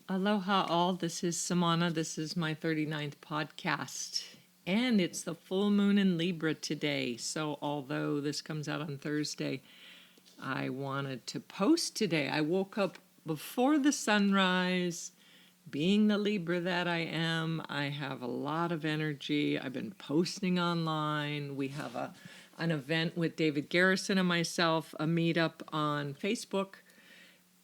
Aloha all, this is Samana. This is my 39th podcast. And it's the full moon in Libra today. So although this comes out on Thursday, I wanted to post today. I woke up before the sunrise. Being the Libra that I am, I have a lot of energy. I've been posting online. We have an event with David Garrison and myself, a meetup on Facebook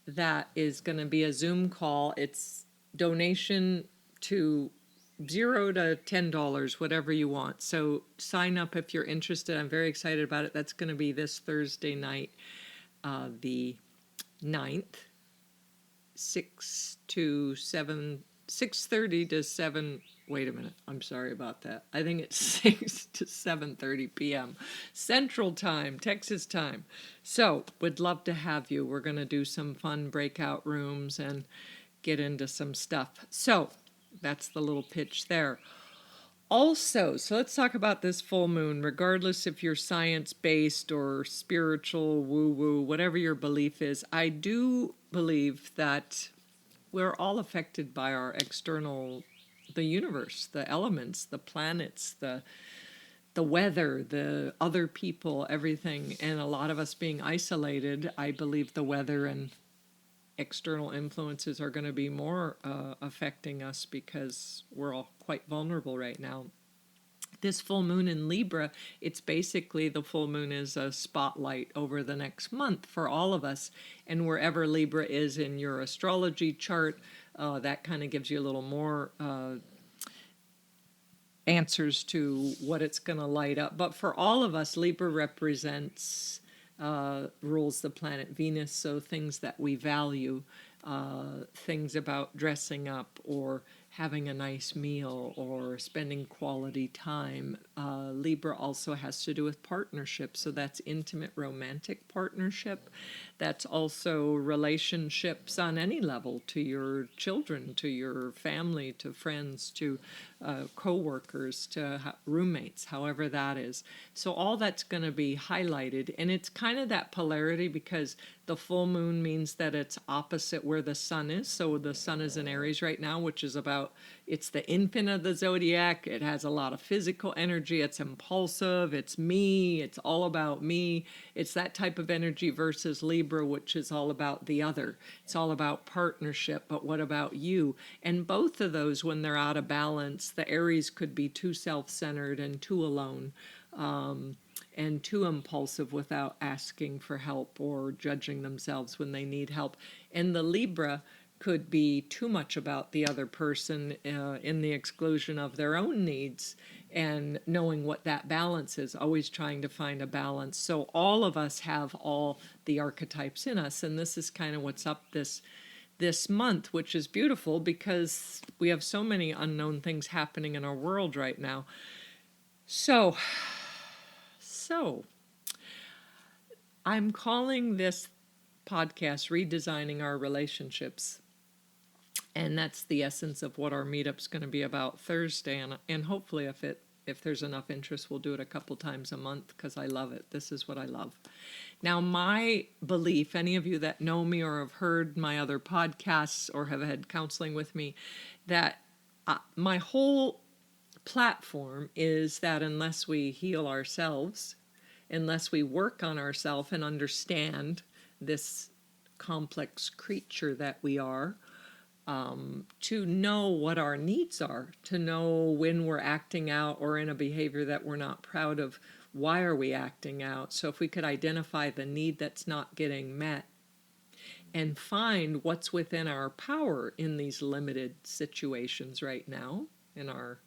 that is going to be a Zoom call. It's donation to $0 to $10, whatever you want. So sign up if you're interested. I'm very excited about it. That's going to be this Thursday night, the 9th, 6:30 to 7. Wait a minute. I'm sorry about that. I think it's 6 to 7:30 p.m. Central Time, Texas time. So, would love to have you. We're going to do some fun breakout rooms and get into some stuff. So, that's the little pitch there. Also, so let's talk about this full moon, regardless if you're science-based or spiritual, woo-woo, whatever your belief is. I do believe that we're all affected by our external, the universe, the elements, the planets, the weather, the other people, everything. And a lot of us being isolated, I believe the weather and external influences are going to be more affecting us because we're all quite vulnerable right now. This full moon in Libra, it's basically the full moon is a spotlight over the next month for all of us. And wherever Libra is in your astrology chart, that kind of gives you a little more answers to what it's going to light up. But for all of us, Libra represents, rules the planet Venus, so things that we value, things about dressing up or having a nice meal or spending quality time. Libra also has to do with partnership, so that's intimate romantic partnership. That's also relationships on any level, to your children, to your family, to friends, to co-workers, to roommates, however that is. So all that's going to be highlighted, and it's kind of that polarity because the full moon means that it's opposite where the sun is. So the sun is in Aries right now, which is about, it's the infant of the zodiac. It has a lot of physical energy. It's impulsive. It's me. It's all about me. It's that type of energy versus Libra, which is all about the other. It's all about partnership. But what about you? And both of those, when they're out of balance, the Aries could be too self-centered and too alone. And too impulsive without asking for help or judging themselves when they need help. And the Libra could be too much about the other person in the exclusion of their own needs, and knowing what that balance is, always trying to find a balance. So all of us have all the archetypes in us, and this is kind of what's up this month, which is beautiful because we have so many unknown things happening in our world right now. So I'm calling this podcast Redesigning Our Relationships. And that's the essence of what our meetup's going to be about Thursday. And hopefully if there's enough interest, we'll do it a couple times a month because I love it. This is what I love. Now, my belief, any of you that know me or have heard my other podcasts or have had counseling with me, that my whole platform is that unless we heal ourselves, unless we work on ourselves and understand this complex creature that we are, to know what our needs are, to know when we're acting out or in a behavior that we're not proud of, why are we acting out? So if we could identify the need that's not getting met and find what's within our power in these limited situations right now, in our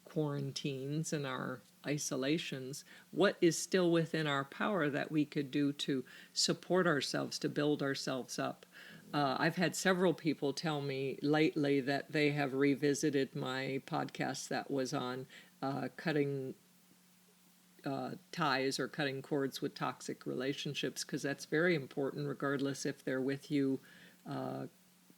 quarantines and our isolations, what is still within our power that we could do to support ourselves, to build ourselves up. I've had several people tell me lately that they have revisited my podcast that was on cutting ties or cutting cords with toxic relationships, because that's very important regardless if they're with you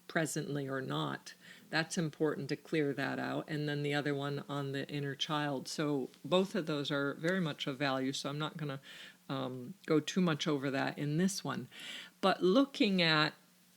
presently or not. That's important to clear that out. And then the other one on the inner child. So both of those are very much of value, so I'm not going to go too much over that in this one. But looking at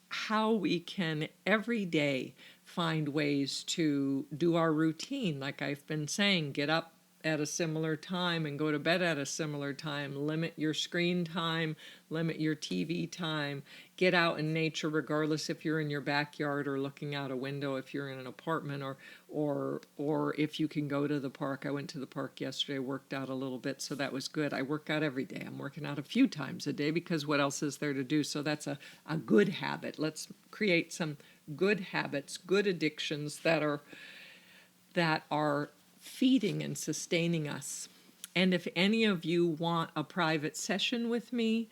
how we can every day find ways to do our routine. Like I've been saying, get up at a similar time and go to bed at a similar time. Limit your screen time, limit your TV time. Get out in nature, regardless if you're in your backyard or looking out a window, if you're in an apartment, or if you can go to the park. I went to the park yesterday, worked out a little bit, so that was good. I work out every day. I'm working out a few times a day because what else is there to do? So that's a good habit. Let's create some good habits, good addictions that are feeding and sustaining us. And if any of you want a private session with me,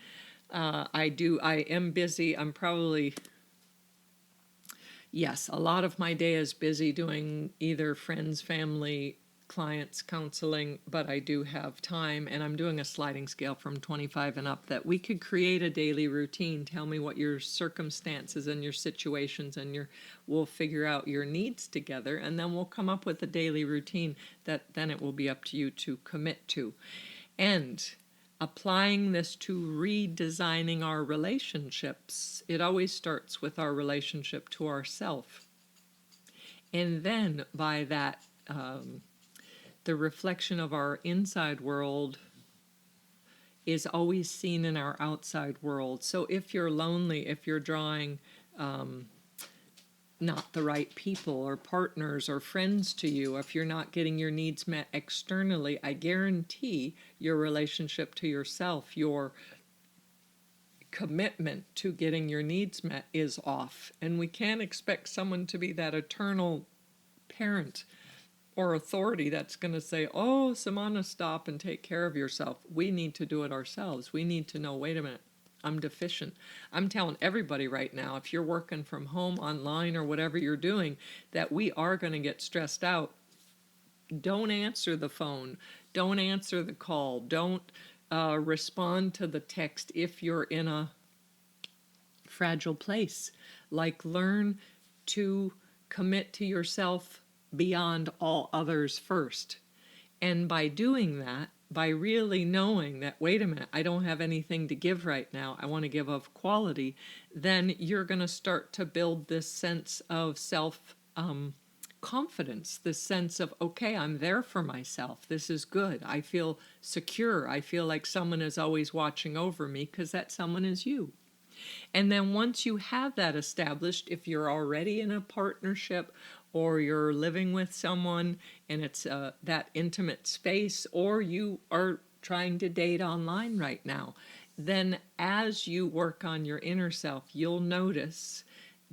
I am busy. I'm probably, yes, a lot of my day is busy doing either friends, family, clients, counseling, but I do have time, and I'm doing a sliding scale from 25 and up, that we could create a daily routine. Tell me what your circumstances and your situations and we'll figure out your needs together, and then we'll come up with a daily routine that then it will be up to you to commit to. And applying this to redesigning our relationships, it always starts with our relationship to ourself. And then by that, the reflection of our inside world is always seen in our outside world. So if you're lonely, if you're drawing not the right people or partners or friends to you, if you're not getting your needs met externally, I guarantee your relationship to yourself, your commitment to getting your needs met is off. And we can't expect someone to be that eternal parent or authority that's going to say, oh, Samana, stop and take care of yourself. We need to do it ourselves. We need to know, wait a minute, I'm deficient. I'm telling everybody right now, if you're working from home, online, or whatever you're doing, that we are going to get stressed out. Don't answer the phone. Don't answer the call. Don't respond to the text if you're in a fragile place. Like, learn to commit to yourself beyond all others first. And by doing that, by really knowing that, wait a minute, I don't have anything to give right now, I want to give of quality, then you're going to start to build this sense of self confidence, this sense of, okay, I'm there for myself. This is good. I feel secure. I feel like someone is always watching over me, because that someone is you. And then once you have that established, if you're already in a partnership or you're living with someone and it's that intimate space, or you are trying to date online right now, then as you work on your inner self, you'll notice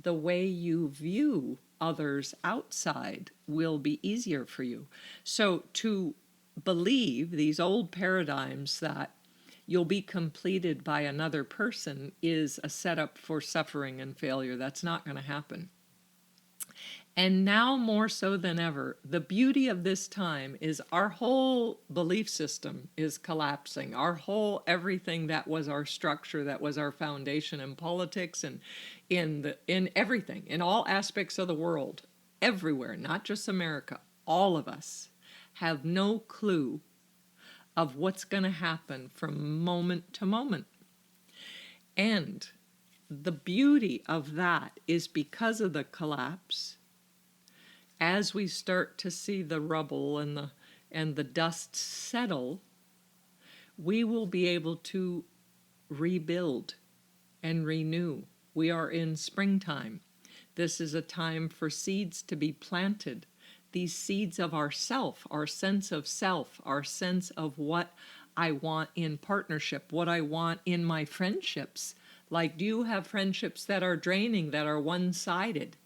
the way you view others outside will be easier for you. So to believe these old paradigms that you'll be completed by another person is a setup for suffering and failure. That's not going to happen. And now more so than ever, the beauty of this time is our whole belief system is collapsing. Our whole everything that was our structure, that was our foundation in politics and in everything, in all aspects of the world, everywhere, not just America, all of us have no clue of what's going to happen from moment to moment. And the beauty of that is, because of the collapse, as we start to see the rubble and the dust settle, we will be able to rebuild and renew. We are in springtime. This is a time for seeds to be planted. These seeds of ourself, our sense of self, our sense of what I want in partnership, what I want in my friendships. Like, do you have friendships that are draining, that are one-sided,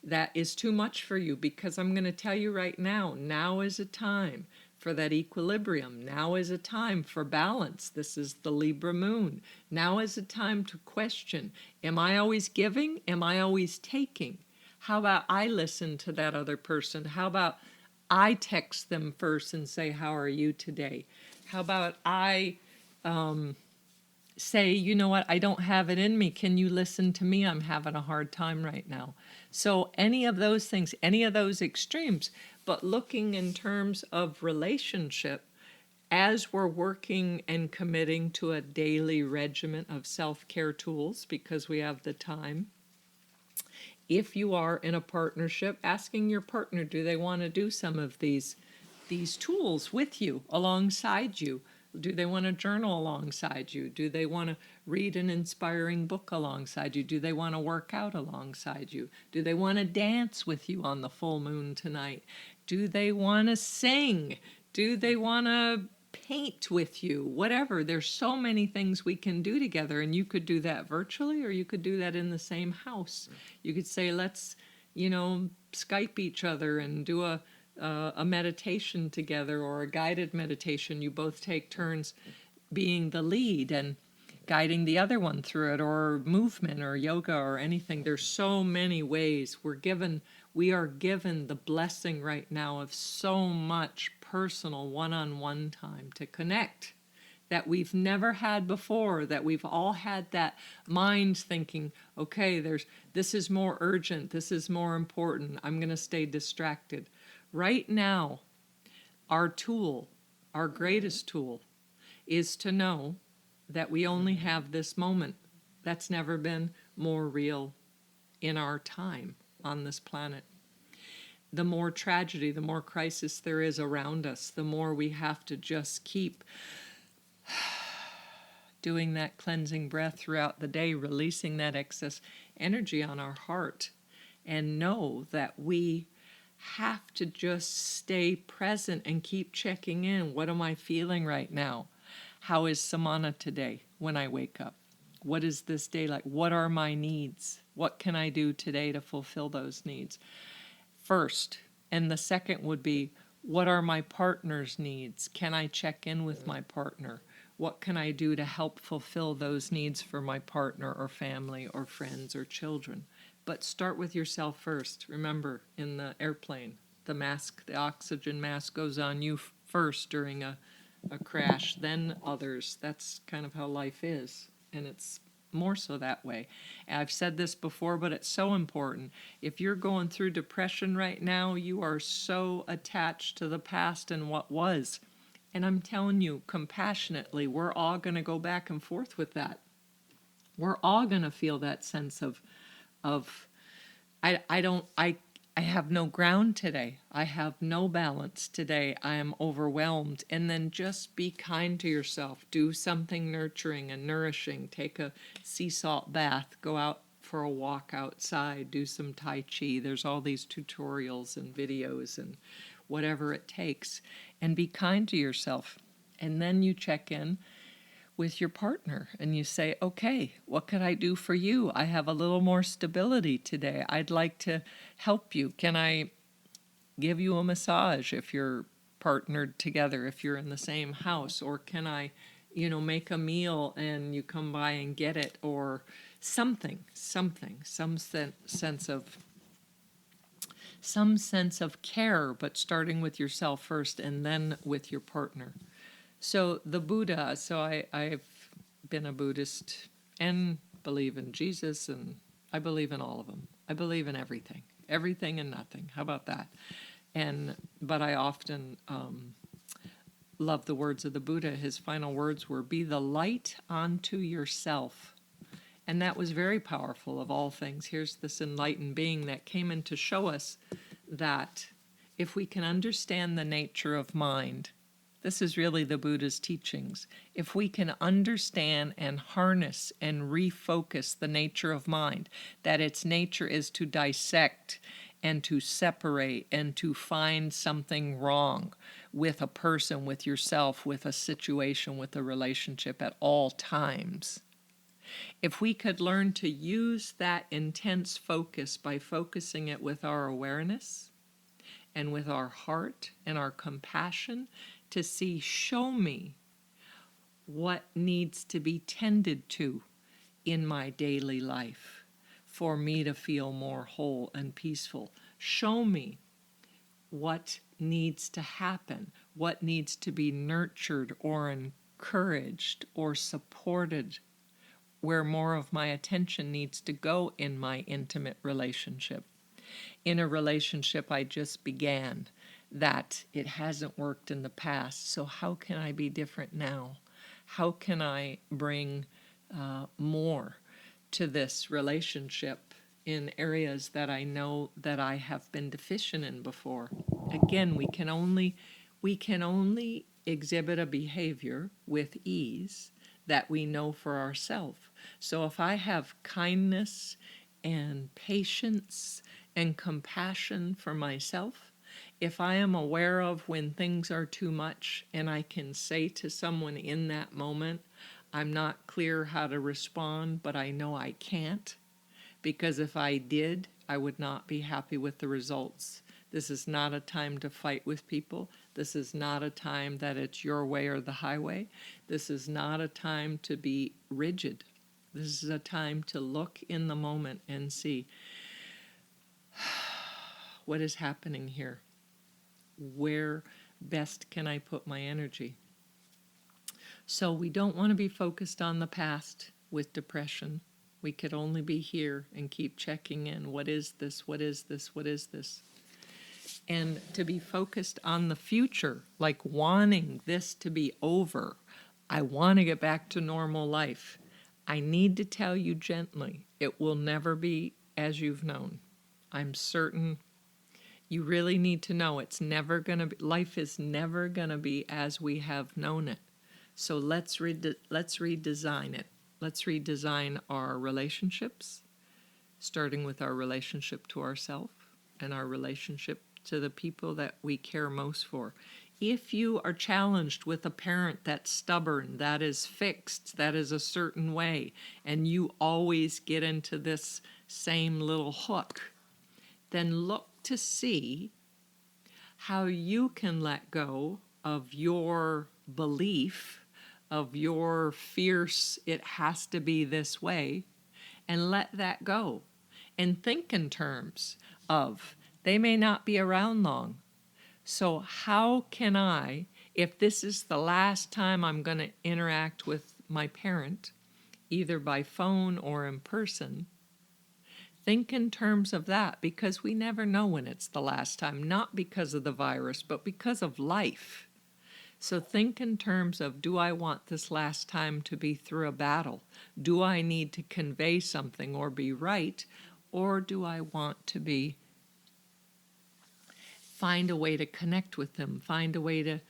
that is too much for you? Because I'm going to tell you right now, now is a time for that equilibrium. Now is a time for balance. This is the Libra moon. Now is a time to question, am I always giving? Am I always taking? How about I listen to that other person? How about I text them first and say, how are you today? How about I say, you know what, I don't have it in me. Can you listen to me? I'm having a hard time right now. So any of those things, any of those extremes, but looking in terms of relationship, as we're working and committing to a daily regimen of self-care tools, because we have the time, If you are in a partnership, asking your partner, do they want to do some of these tools with you, alongside you? Do they want to journal alongside you? Do they want to read an inspiring book alongside you? Do they want to work out alongside you? Do they want to dance with you on the full moon tonight? Do they want to sing? Do they want to paint with you? Whatever. There's so many things we can do together, and you could do that virtually, or you could do that in the same house. You could say, let's, Skype each other and do a meditation together, or a guided meditation. You both take turns being the lead and guiding the other one through it, or movement or yoga or anything. There's so many ways. We are given the blessing right now of so much personal one-on-one time to connect that we've never had before, that we've all had that mind thinking, okay, this is more urgent, this is more important, I'm going to stay distracted. Right now, our tool, our greatest tool, is to know that we only have this moment. That's never been more real in our time on this planet. The more tragedy, the more crisis there is around us, the more we have to just keep doing that cleansing breath throughout the day, releasing that excess energy on our heart, and know that we have to just stay present and keep checking in. What am I feeling right now? How is Samana today when I wake up? What is this day like? What are my needs? What can I do today to fulfill those needs? First. And the second would be, what are my partner's needs? Can I check in with my partner? What can I do to help fulfill those needs for my partner or family or friends or children? But start with yourself first. Remember, in the airplane, the oxygen mask goes on you first during a crash, then others. That's kind of how life is, and it's more so that way. And I've said this before, but it's so important. If you're going through depression right now, you are so attached to the past and what was. And I'm telling you, compassionately, we're all going to go back and forth with that. We're all going to feel that sense of I have no ground today. I have no balance today. I am overwhelmed. And then just be kind to yourself. Do something nurturing and nourishing. Take a sea salt bath. Go out for a walk outside. Do some Tai Chi. There's all these tutorials and videos and whatever it takes. And be kind to yourself. And then you check in with your partner and you say, okay, what could I do for you? I have a little more stability today. I'd like to help you. Can I give you a massage if you're partnered together, if you're in the same house? Or can I, make a meal and you come by and get it? Or some sense of care, but starting with yourself first and then with your partner. So the Buddha, I've been a Buddhist and believe in Jesus, and I believe in all of them. I believe in everything and nothing. How about that? But I often love the words of the Buddha. His final words were, be the light unto yourself. And that was very powerful of all things. Here's this enlightened being that came in to show us that if we can understand the nature of mind, this is really the Buddha's teachings. If we can understand and harness and refocus the nature of mind, that its nature is to dissect and to separate and to find something wrong with a person, with yourself, with a situation, with a relationship at all times. If we could learn to use that intense focus by focusing it with our awareness and with our heart and our compassion, to see, show me what needs to be tended to in my daily life for me to feel more whole and peaceful. Show me what needs to happen, what needs to be nurtured or encouraged or supported, where more of my attention needs to go in my intimate relationship. In a relationship I just began, that it hasn't worked in the past, so how can I be different now? How can I bring more to this relationship in areas that I know that I have been deficient in before. Again, we can only exhibit a behavior with ease that we know for ourselves. So if I have kindness and patience and compassion for myself, if I am aware of when things are too much and I can say to someone in that moment, I'm not clear how to respond, but I know I can't, because if I did, I would not be happy with the results. This is not a time to fight with people. This is not a time that it's your way or the highway. This is not a time to be rigid. This is a time to look in the moment and see what is happening here. Where best can I put my energy? So we don't want to be focused on the past with depression. We could only be here and keep checking in. What is this? What is this? What is this? And to be focused on the future, like wanting this to be over. I want to get back to normal life. I need to tell you gently, it will never be as you've known. I'm certain you really need to know it's never going to be, life is never going to be as we have known it. So let's redesign it. Let's redesign our relationships, starting with our relationship to ourselves and our relationship to the people that we care most for. If you are challenged with a parent that's stubborn, that is fixed, that is a certain way, and you always get into this same little hook, then look to see how you can let go of your belief, of your fierce, it has to be this way, and let that go. And think in terms of, they may not be around long. So how can I, if this is the last time I'm going to interact with my parent, either by phone or in person, think in terms of that, because we never know when it's the last time, not because of the virus, but because of life. So think in terms of, do I want this last time to be through a battle? Do I need to convey something or be right? Or do I want to find a way to connect with them, find a way to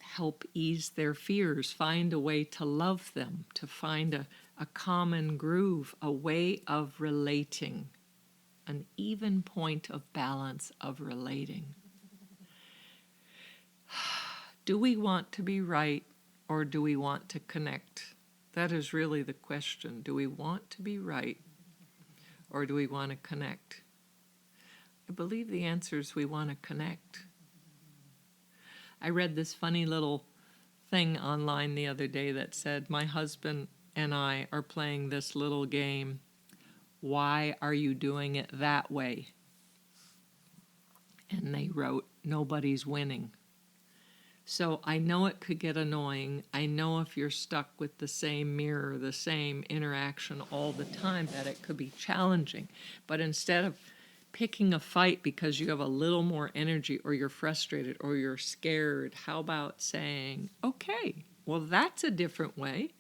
help ease their fears, find a way to love them, to find a common groove, a way of relating, an even point of balance of relating. Do we want to be right, or do we want to connect? That is really the question. Do we want to be right, or do we want to connect? I believe the answer is we want to connect. I read this funny little thing online the other day that said, my husband and I are playing this little game. Why are you doing it that way? And they wrote, nobody's winning. So I know it could get annoying. I know if you're stuck with the same mirror, the same interaction all the time, that it could be challenging. But instead of picking a fight because you have a little more energy, or you're frustrated, or you're scared, how about saying, okay, well, that's a different way.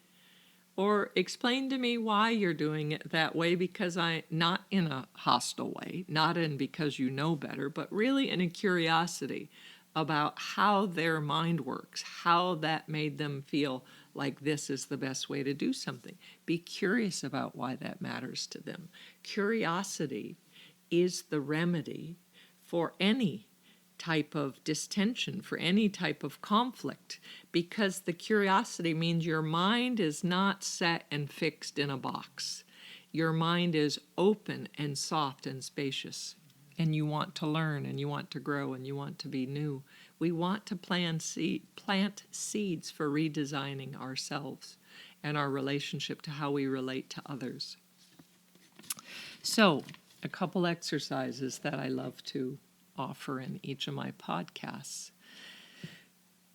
Or explain to me why you're doing it that way, because not in a hostile way, not in because you know better, but really in a curiosity about how their mind works, how that made them feel like this is the best way to do something. Be curious about why that matters to them. Curiosity is the remedy for any type of distension, for any type of conflict, because the curiosity means your mind is not set and fixed in a box. Your mind is open and soft and spacious, and you want to learn, and you want to grow, and you want to be new. We want to plant seeds for redesigning ourselves and our relationship to how we relate to others. So, a couple exercises that I love to offer in each of my podcasts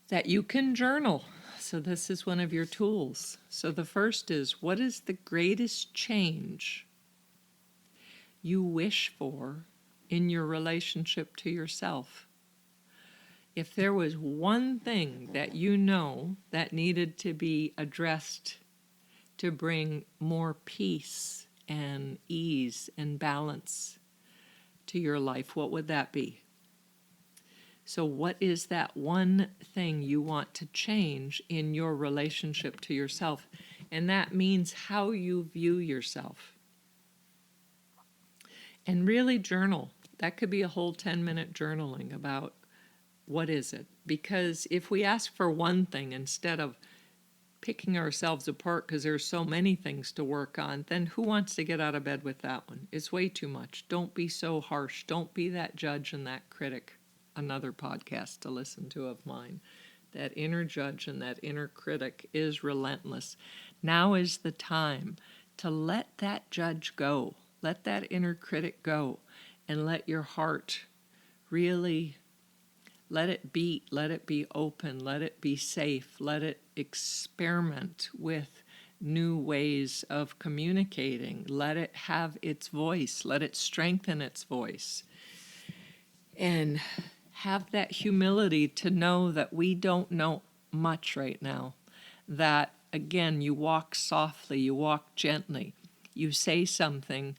that you can journal. So this is one of your tools. So the first is, what is the greatest change you wish for in your relationship to yourself? If there was one thing that you know that needed to be addressed to bring more peace and ease and balance to your life, what would that be? So what is that one thing you want to change in your relationship to yourself? And that means how you view yourself. And really journal. That could be a whole 10-minute journaling about what is it? Because if we ask for one thing instead of picking ourselves apart because there's so many things to work on, then who wants to get out of bed with that one? It's way too much. Don't be so harsh. Don't be that judge and that critic. Another podcast to listen to of mine. That inner judge and that inner critic is relentless. Now is the time to let that judge go. Let that inner critic go and let your heart really let it beat, let it be open, let it be safe, let it experiment with new ways of communicating, let it have its voice, let it strengthen its voice. And have that humility to know that we don't know much right now. That, again, you walk softly, you walk gently, you say something,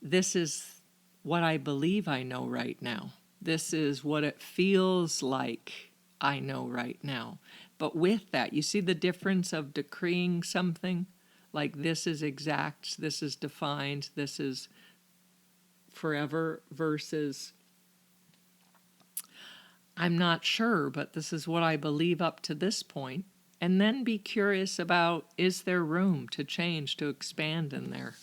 this is what I believe I know right now. This is what it feels like I know right now. But with that, you see the difference of decreeing something? Like this is exact, this is defined, this is forever versus I'm not sure, but this is what I believe up to this point. And then be curious about, is there room to change, to expand in there?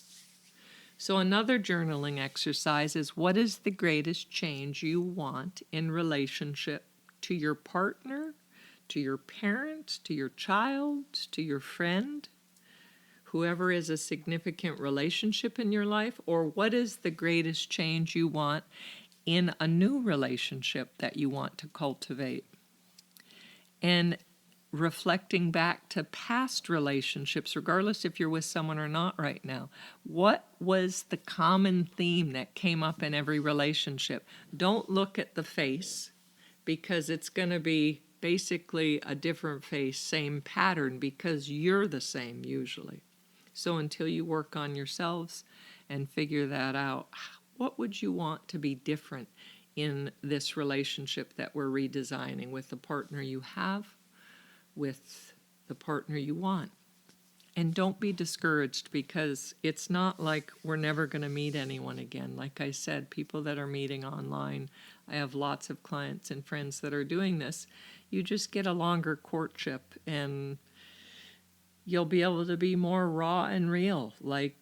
So another journaling exercise is, what is the greatest change you want in relationship to your partner, to your parent, to your child, to your friend, whoever is a significant relationship in your life? Or what is the greatest change you want in a new relationship that you want to cultivate? And reflecting back to past relationships, regardless if you're with someone or not right now, what was the common theme that came up in every relationship? Don't look at the face, because it's going to be basically a different face, same pattern, because you're the same usually. So until you work on yourselves and figure that out, what would you want to be different in this relationship that we're redesigning with the partner you have, with the partner you want? And don't be discouraged, because it's not like we're never going to meet anyone again. Like I said, people that are meeting online, I have lots of clients and friends that are doing this. You just get a longer courtship and you'll be able to be more raw and real. Like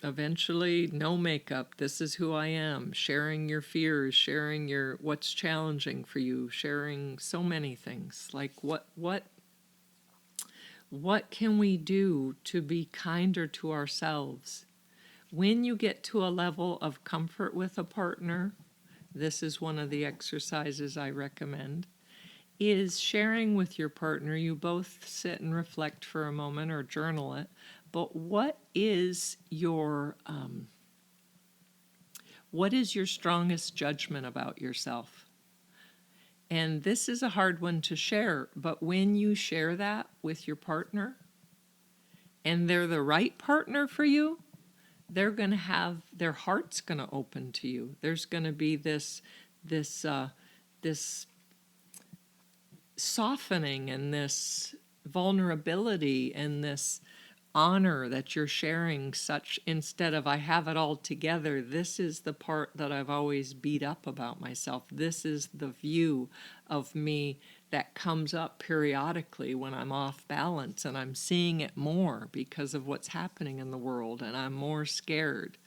eventually, no makeup, this is who I am, sharing your fears, sharing your what's challenging for you, sharing so many things. Like what can we do to be kinder to ourselves? When you get to a level of comfort with a partner, this is one of the exercises I recommend, is sharing with your partner. You both sit and reflect for a moment or journal it, but what is your strongest judgment about yourself? And this is a hard one to share, but when you share that with your partner and they're the right partner for you, they're going to have, their heart's going to open to you. There's going to be this softening and this vulnerability and this honor that you're sharing, such, instead of I have it all together, this is the part that I've always beat up about myself. This is the view of me that comes up periodically when I'm off balance, and I'm seeing it more because of what's happening in the world, and I'm more scared.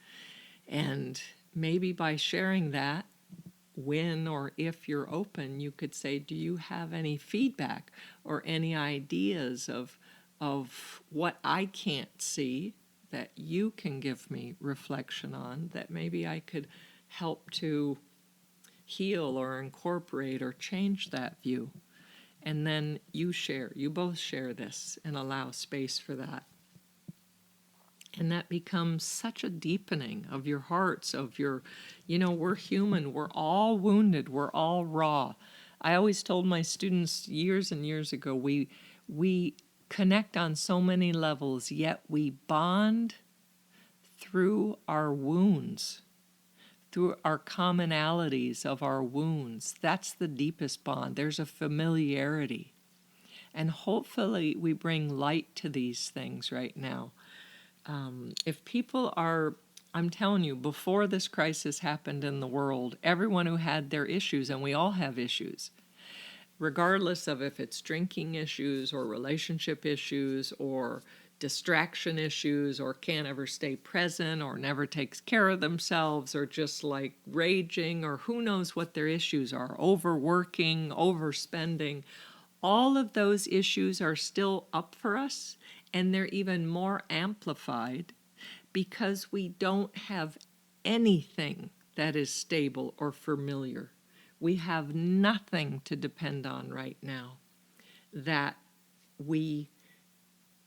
And maybe by sharing that, when or if you're open, you could say, do you have any feedback or any ideas of what I can't see that you can give me reflection on, that maybe I could help to heal or incorporate or change that view? And then you both share this and allow space for that. And that becomes such a deepening of your hearts, of your, we're human, we're all wounded, we're all raw. I always told my students years and years ago, we connect on so many levels, yet we bond through our wounds, through our commonalities of our wounds. That's the deepest bond. There's a familiarity. And hopefully we bring light to these things right now. If people are, I'm telling you, before this crisis happened in the world, everyone who had their issues, and we all have issues, regardless of if it's drinking issues or relationship issues or distraction issues or can't ever stay present or never takes care of themselves or just like raging or who knows what their issues are, overworking, overspending, all of those issues are still up for us, and they're even more amplified because we don't have anything that is stable or familiar. We have nothing to depend on right now that we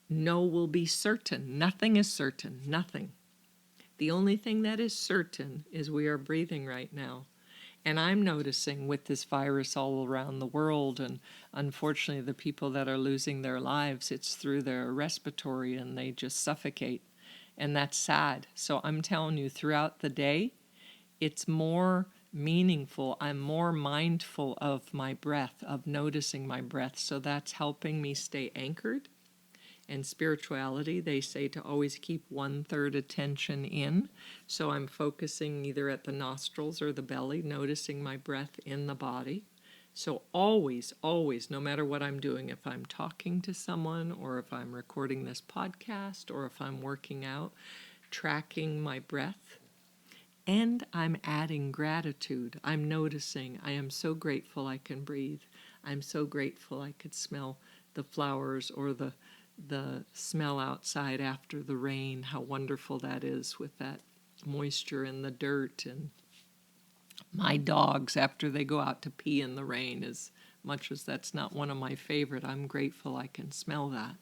know will be certain. Nothing is certain, nothing. The only thing that is certain is we are breathing right now. And I'm noticing with this virus all around the world, and unfortunately the people that are losing their lives, it's through their respiratory and they just suffocate. And that's sad. So I'm telling you, throughout the day, it's more meaningful. I'm more mindful of my breath, of noticing my breath. So that's helping me stay anchored. And spirituality, they say to always keep 1/3 attention in. So I'm focusing either at the nostrils or the belly, noticing my breath in the body. So always, always, no matter what I'm doing, if I'm talking to someone or if I'm recording this podcast or if I'm working out, tracking my breath. And I'm adding gratitude. I'm noticing I am so grateful I can breathe. I'm so grateful I could smell the flowers or the smell outside after the rain, how wonderful that is with that moisture in the dirt. And my dogs, after they go out to pee in the rain, as much as that's not one of my favorite, I'm grateful I can smell that.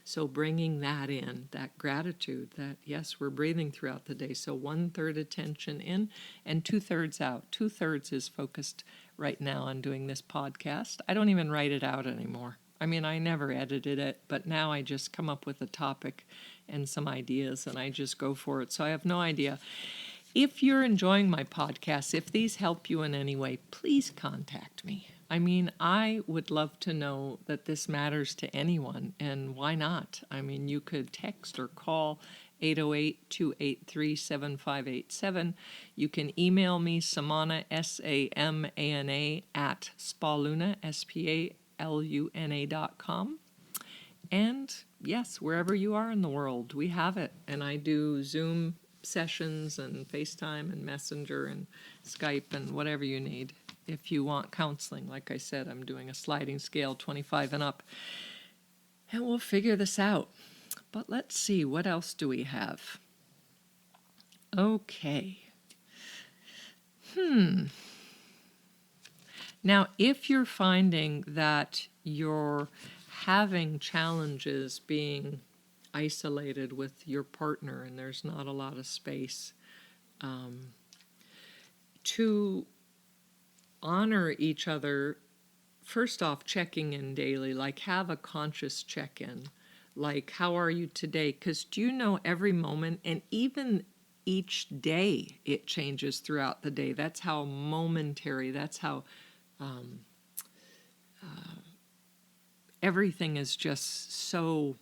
So bringing that in, that gratitude, that yes, we're breathing throughout the day. So 1/3 attention in and 2/3 out. 2/3 is focused right now on doing this podcast. I don't even write it out anymore. I mean, I never edited it, but now I just come up with a topic and some ideas and I just go for it. So I have no idea. If you're enjoying my podcasts, if these help you in any way, please contact me. I mean, I would love to know that this matters to anyone, and why not? I mean, you could text or call 808-283-7587. You can email me, Samana, SAMANA, at spaluna, SPALUNA.com. And yes, wherever you are in the world, we have it. And I do Zoom sessions and FaceTime and Messenger and Skype and whatever you need. If you want counseling, like I said, I'm doing a sliding scale 25 and up. And we'll figure this out. But let's see, what else do we have? Okay. Now, if you're finding that you're having challenges being isolated with your partner and there's not a lot of space, to honor each other, first off, checking in daily, like have a conscious check-in, like how are you today? Because do you know every moment and even each day it changes throughout the day. That's how momentary, that's how everything is just so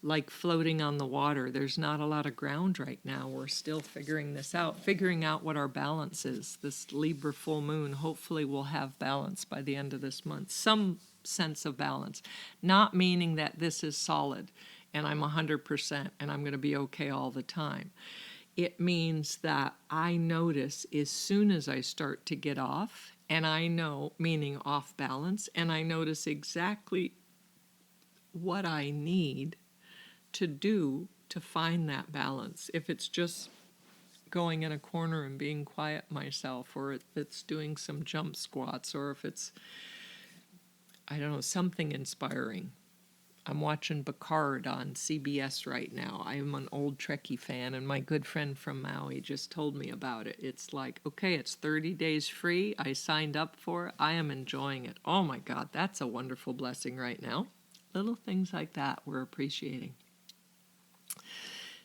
like floating on the water. There's not a lot of ground right now. We're still figuring this out, figuring out what our balance is. This Libra full moon, hopefully we'll have balance by the end of this month. Some sense of balance. Not meaning that this is solid and I'm 100% and I'm going to be okay all the time. It means that I notice as soon as I start to get off, and I know, meaning off balance, and I notice exactly what I need to do to find that balance. If it's just going in a corner and being quiet myself, or if it's doing some jump squats, or if it's, I don't know, something inspiring. I'm watching Picard on CBS right now. I am an old Trekkie fan, and my good friend from Maui just told me about it. It's like, okay, it's 30 days free. I signed up for it. I am enjoying it. Oh my God, that's a wonderful blessing right now. Little things like that we're appreciating.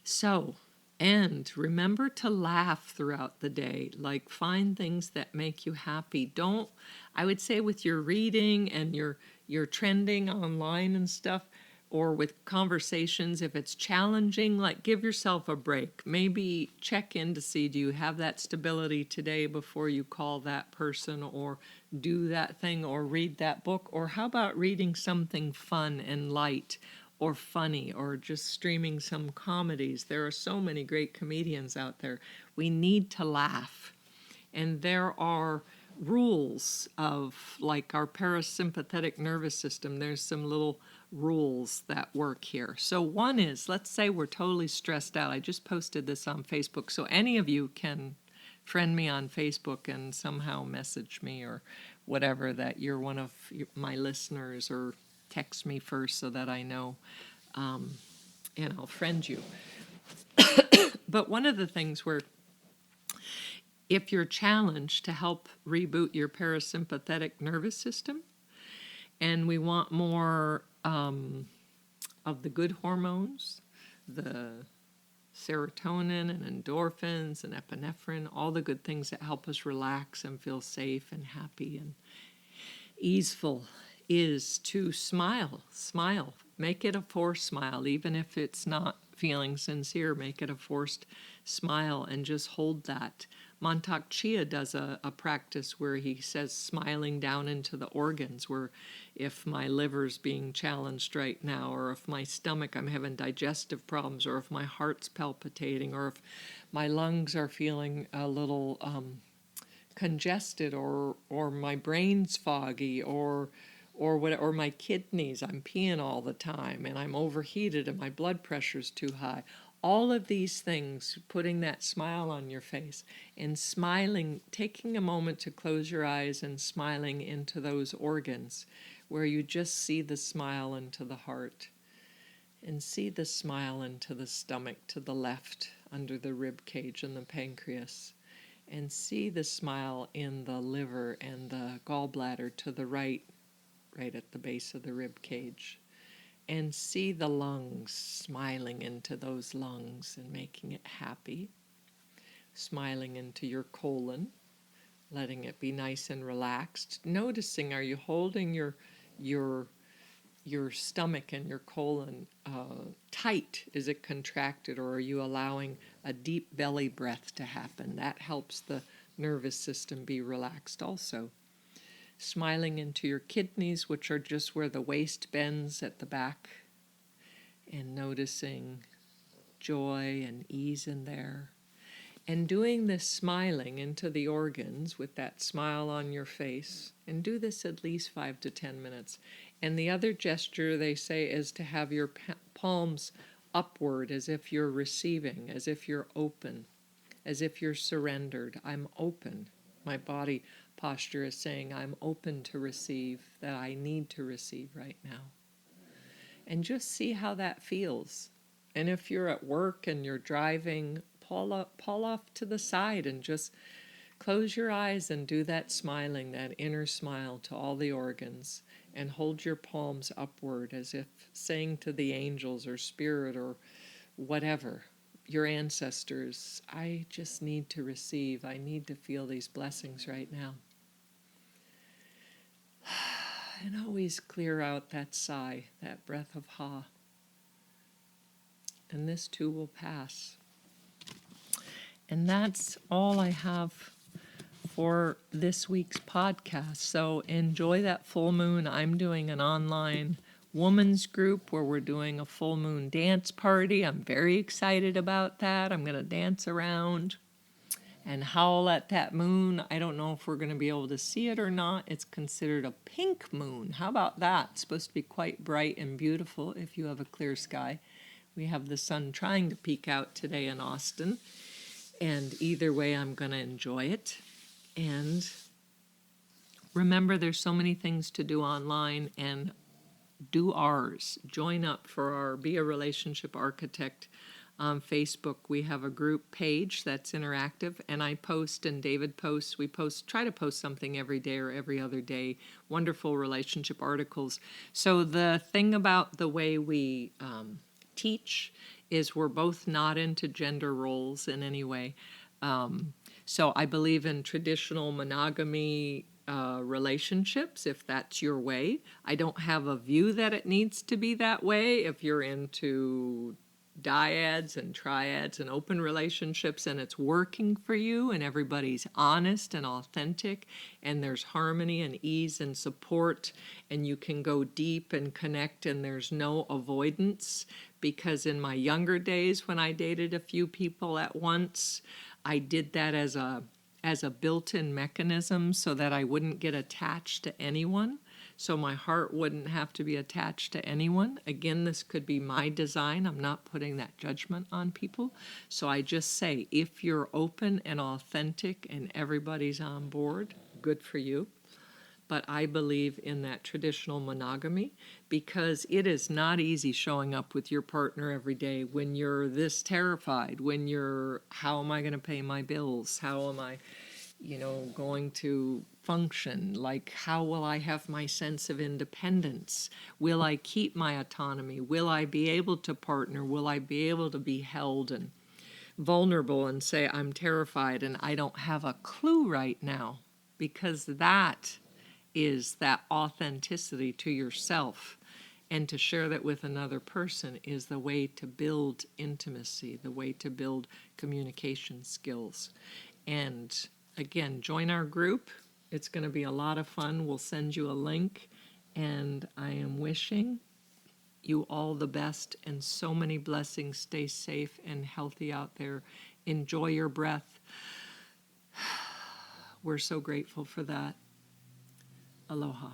So, And remember to laugh throughout the day. Like, find things that make you happy. Don't, I would say, with your reading and your trending online and stuff, or with conversations, if it's challenging, like, give yourself a break. Maybe check in to see, do you have that stability today before you call that person or do that thing or read that book? Or how about reading something fun and light or funny, or just streaming some comedies? There are so many great comedians out there. We need to laugh. And there are rules of, like, our parasympathetic nervous system. There's some little rules that work here. So one is, let's say we're totally stressed out. I just posted this on Facebook, so any of you can friend me on Facebook and somehow message me or whatever, that you're one of my listeners, or text me first so that I know, and I'll friend you. But one of the things where, if you're challenged, to help reboot your parasympathetic nervous system, and we want more of the good hormones, the serotonin and endorphins and epinephrine, all the good things that help us relax and feel safe and happy and easeful, is to smile. Smile. Make it a forced smile, even if it's not feeling sincere. Make it a forced smile and just hold that. Montauk Chia does a practice where he says smiling down into the organs, where if my liver's being challenged right now, or if my stomach, I'm having digestive problems, or if my heart's palpitating, or if my lungs are feeling a little congested, or my brain's foggy, or my kidneys, I'm peeing all the time and I'm overheated and my blood pressure's too high. All of these things, putting that smile on your face and smiling, taking a moment to close your eyes and smiling into those organs where you just see the smile into the heart and see the smile into the stomach to the left under the rib cage and the pancreas, and see the smile in the liver and the gallbladder to the right at the base of the rib cage, and see the lungs, smiling into those lungs and making it happy, smiling into your colon, letting it be nice and relaxed, noticing, are you holding your stomach and your colon tight? Is it contracted, or are you allowing a deep belly breath to happen? That helps the nervous system be relaxed also. Smiling into your kidneys, which are just where the waist bends at the back, and noticing joy and ease in there. And doing this smiling into the organs with that smile on your face, and do this at least 5 to 10 minutes. And the other gesture, they say, is to have your palms upward, as if you're receiving, as if you're open, as if you're surrendered. I'm open. My body posture is saying, I'm open to receive, that I need to receive right now. And just see how that feels. And if you're at work and you're driving, pull off to the side and just close your eyes and do that smiling, that inner smile to all the organs, and hold your palms upward as if saying to the angels or spirit or whatever, your ancestors, I just need to receive. I need to feel these blessings right now. And always clear out that sigh, that breath of ha. And this too will pass. And that's all I have for this week's podcast. So enjoy that full moon. I'm doing an online women's group where we're doing a full moon dance party. I'm very excited about that. I'm going to dance around and howl at that moon. I don't know if we're going to be able to see it or not. It's considered a pink moon. How about that? It's supposed to be quite bright and beautiful if you have a clear sky. We have the sun trying to peek out today in Austin. And either way, I'm going to enjoy it. And remember, there's so many things to do online, and do ours. Join up for our Be a Relationship Architect on Facebook. We have a group page that's interactive, and I post and David posts. We try to post something every day or every other day, wonderful relationship articles. So the thing about the way we teach is we're both not into gender roles in any way. So I believe in traditional monogamy relationships, if that's your way. I don't have a view that it needs to be that way. If you're into dyads and triads and open relationships and it's working for you and everybody's honest and authentic and there's harmony and ease and support and you can go deep and connect and there's no avoidance, because in my younger days when I dated a few people at once, I did that as a built-in mechanism so that I wouldn't get attached to anyone, so my heart wouldn't have to be attached to anyone. Again, this could be my design. I'm not putting that judgment on people. So I just say, if you're open and authentic and everybody's on board, good for you. But I believe in that traditional monogamy because it is not easy showing up with your partner every day when you're this terrified, when you're, how am I going to pay my bills? How am I, going to function? Like, how will I have my sense of independence? Will I keep my autonomy? Will I be able to partner? Will I be able to be held and vulnerable and say, I'm terrified and I don't have a clue right now? Because that is that authenticity to yourself, and to share that with another person is the way to build intimacy, the way to build communication skills. And again, join our group. It's going to be a lot of fun. We'll send you a link, and I am wishing you all the best and so many blessings. Stay safe and healthy out there. Enjoy your breath. We're so grateful for that. Aloha.